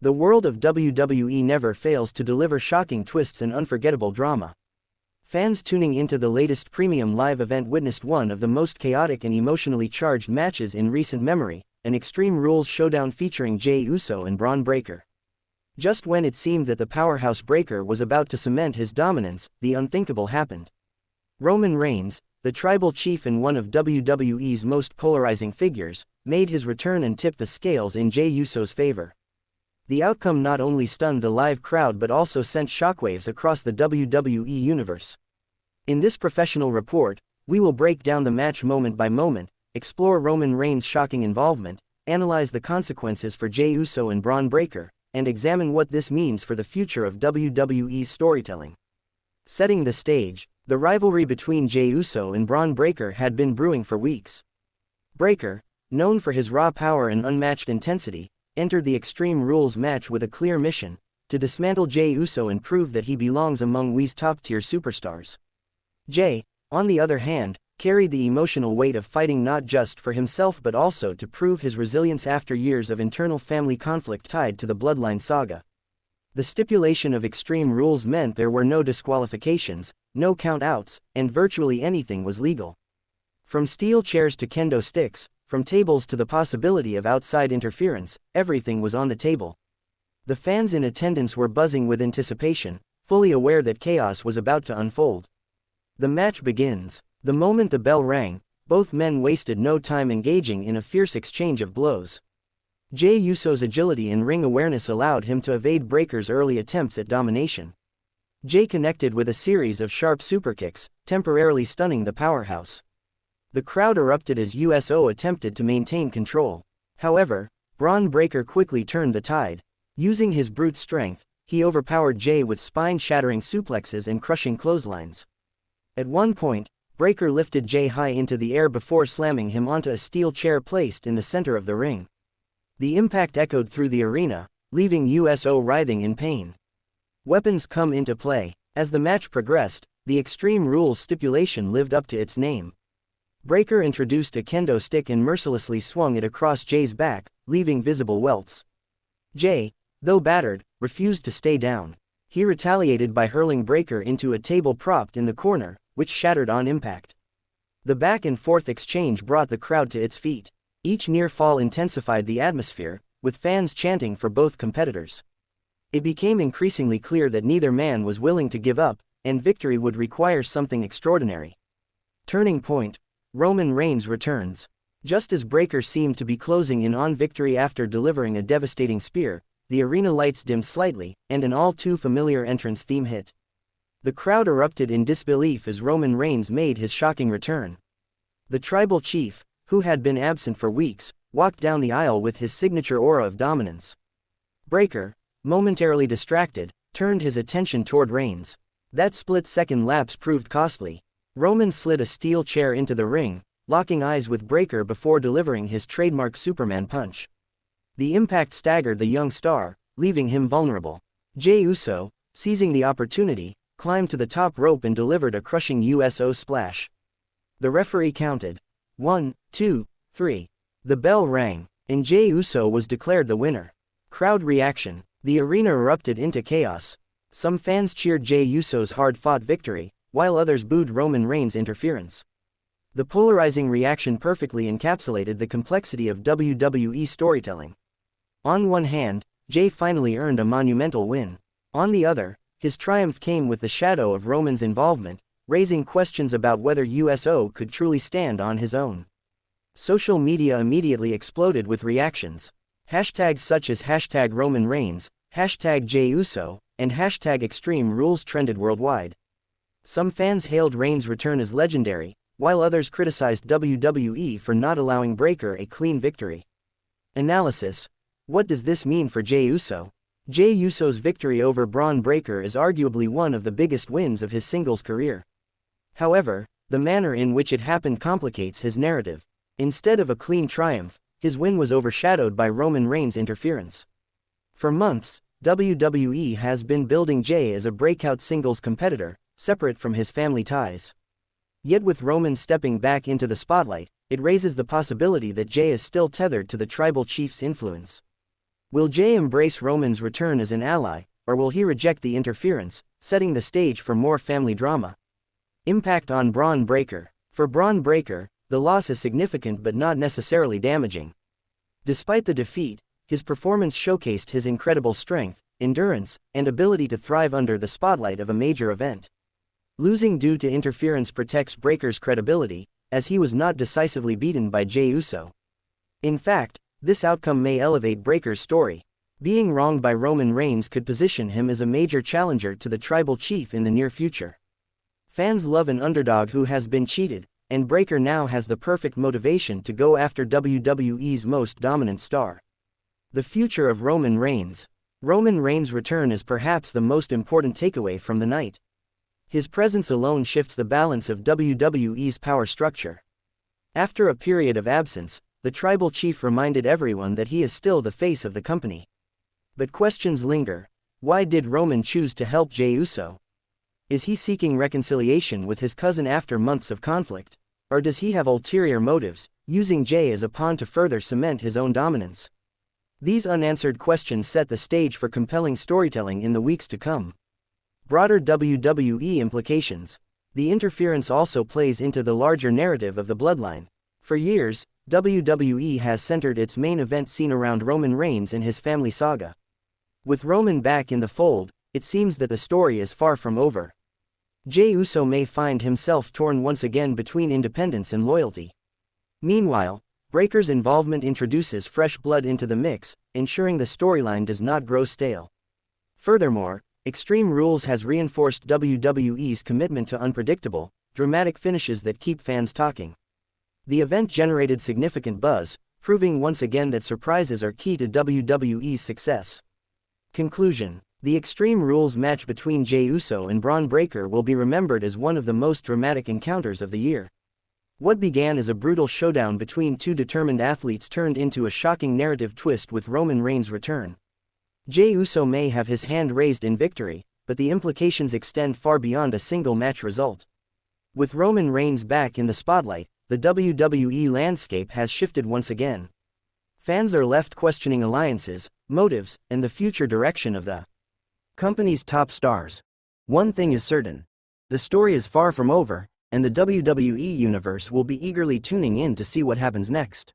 The world of WWE never fails to deliver shocking twists and unforgettable drama. Fans tuning into the latest premium live event witnessed one of the most chaotic and emotionally charged matches in recent memory, an Extreme Rules showdown featuring Jey Uso and Bron Breakker. Just when it seemed that the powerhouse Breakker was about to cement his dominance, the unthinkable happened. Roman Reigns, the tribal chief and one of WWE's most polarizing figures, made his return and tipped the scales in Jey Uso's favor. The outcome not only stunned the live crowd but also sent shockwaves across the WWE universe. In this professional report, we will break down the match moment by moment, explore Roman Reigns' shocking involvement, analyze the consequences for Jey Uso and Bron Breakker, and examine what this means for the future of WWE's storytelling. Setting the stage, the rivalry between Jey Uso and Bron Breakker had been brewing for weeks. Breakker, known for his raw power and unmatched intensity, entered the Extreme Rules match with a clear mission: to dismantle Jey Uso and prove that he belongs among WWE's top-tier superstars. Jey, on the other hand, carried the emotional weight of fighting not just for himself but also to prove his resilience after years of internal family conflict tied to the Bloodline saga. The stipulation of Extreme Rules meant there were no disqualifications, no count-outs, and virtually anything was legal. From steel chairs to kendo sticks, from tables to the possibility of outside interference, everything was on the table. The fans in attendance were buzzing with anticipation, fully aware that chaos was about to unfold. The match begins. The moment the bell rang, both men wasted no time engaging in a fierce exchange of blows. Jey Uso's agility and ring awareness allowed him to evade Breakker's early attempts at domination. Jey connected with a series of sharp superkicks, temporarily stunning the powerhouse. The crowd erupted as Uso attempted to maintain control. However, Bron Breakker quickly turned the tide. Using his brute strength, he overpowered Jey with spine-shattering suplexes and crushing clotheslines. At one point, Breakker lifted Jey high into the air before slamming him onto a steel chair placed in the center of the ring. The impact echoed through the arena, leaving Uso writhing in pain. Weapons come into play. As the match progressed, the Extreme Rules stipulation lived up to its name. Breakker introduced a kendo stick and mercilessly swung it across Jey's back, leaving visible welts. Jey, though battered, refused to stay down. He retaliated by hurling Breakker into a table propped in the corner, which shattered on impact. The back-and-forth exchange brought the crowd to its feet. Each near fall intensified the atmosphere, with fans chanting for both competitors. It became increasingly clear that neither man was willing to give up, and victory would require something extraordinary. Turning point: Roman Reigns returns. Just as Breakker seemed to be closing in on victory after delivering a devastating spear, the arena lights dimmed slightly, and an all-too-familiar entrance theme hit. The crowd erupted in disbelief as Roman Reigns made his shocking return. The tribal chief, who had been absent for weeks, walked down the aisle with his signature aura of dominance. Breakker, momentarily distracted, turned his attention toward Reigns. That split-second lapse proved costly. Roman slid a steel chair into the ring, locking eyes with Breakker before delivering his trademark Superman punch. The impact staggered the young star, leaving him vulnerable. Jey Uso, seizing the opportunity, climbed to the top rope and delivered a crushing Uso splash. The referee counted. 1, 2, 3. The bell rang, and Jey Uso was declared the winner. Crowd reaction. The arena erupted into chaos. Some fans cheered Jey Uso's hard-fought victory, while others booed Roman Reigns' interference. The polarizing reaction perfectly encapsulated the complexity of WWE storytelling. On one hand, Jey finally earned a monumental win. On the other, his triumph came with the shadow of Roman's involvement, raising questions about whether Uso could truly stand on his own. Social media immediately exploded with reactions. Hashtags such as #RomanReigns, #JeyUso, and #Extreme Rules trended worldwide. Some fans hailed Reigns' return as legendary, while others criticized WWE for not allowing Breakker a clean victory. Analysis. What does this mean for Jey Uso? Jey Uso's victory over Bron Breakker is arguably one of the biggest wins of his singles career. However, the manner in which it happened complicates his narrative. Instead of a clean triumph, his win was overshadowed by Roman Reigns' interference. For months, WWE has been building Jey as a breakout singles competitor, separate from his family ties. Yet with Roman stepping back into the spotlight, it raises the possibility that Jey is still tethered to the tribal chief's influence. Will Jey embrace Roman's return as an ally, or will he reject the interference, setting the stage for more family drama? Impact on Bron Breakker. For Bron Breakker, the loss is significant but not necessarily damaging. Despite the defeat, his performance showcased his incredible strength, endurance, and ability to thrive under the spotlight of a major event. Losing due to interference protects Breakker's credibility, as he was not decisively beaten by Jey Uso. In fact, this outcome may elevate Breakker's story. Being wronged by Roman Reigns could position him as a major challenger to the tribal chief in the near future. Fans love an underdog who has been cheated, and Breakker now has the perfect motivation to go after WWE's most dominant star. The future of Roman Reigns. Roman Reigns' return is perhaps the most important takeaway from the night. His presence alone shifts the balance of WWE's power structure. After a period of absence, the tribal chief reminded everyone that he is still the face of the company. But questions linger. Why did Roman choose to help Jey Uso? Is he seeking reconciliation with his cousin after months of conflict? Or does he have ulterior motives, using Jey as a pawn to further cement his own dominance? These unanswered questions set the stage for compelling storytelling in the weeks to come. Broader WWE implications. The interference also plays into the larger narrative of the Bloodline. For years, WWE has centered its main event scene around Roman Reigns and his family saga. With Roman back in the fold, it seems that the story is far from over. Jey Uso may find himself torn once again between independence and loyalty. Meanwhile, Breakker's involvement introduces fresh blood into the mix, ensuring the storyline does not grow stale. Furthermore, Extreme Rules has reinforced WWE's commitment to unpredictable, dramatic finishes that keep fans talking. The event generated significant buzz, proving once again that surprises are key to WWE's success. Conclusion. The Extreme Rules match between Jey Uso and Bron Breakker will be remembered as one of the most dramatic encounters of the year. What began as a brutal showdown between two determined athletes turned into a shocking narrative twist with Roman Reigns' return. Jey Uso may have his hand raised in victory, but the implications extend far beyond a single match result. With Roman Reigns back in the spotlight, the WWE landscape has shifted once again. Fans are left questioning alliances, motives, and the future direction of the company's top stars. One thing is certain. The story is far from over, and the WWE Universe will be eagerly tuning in to see what happens next.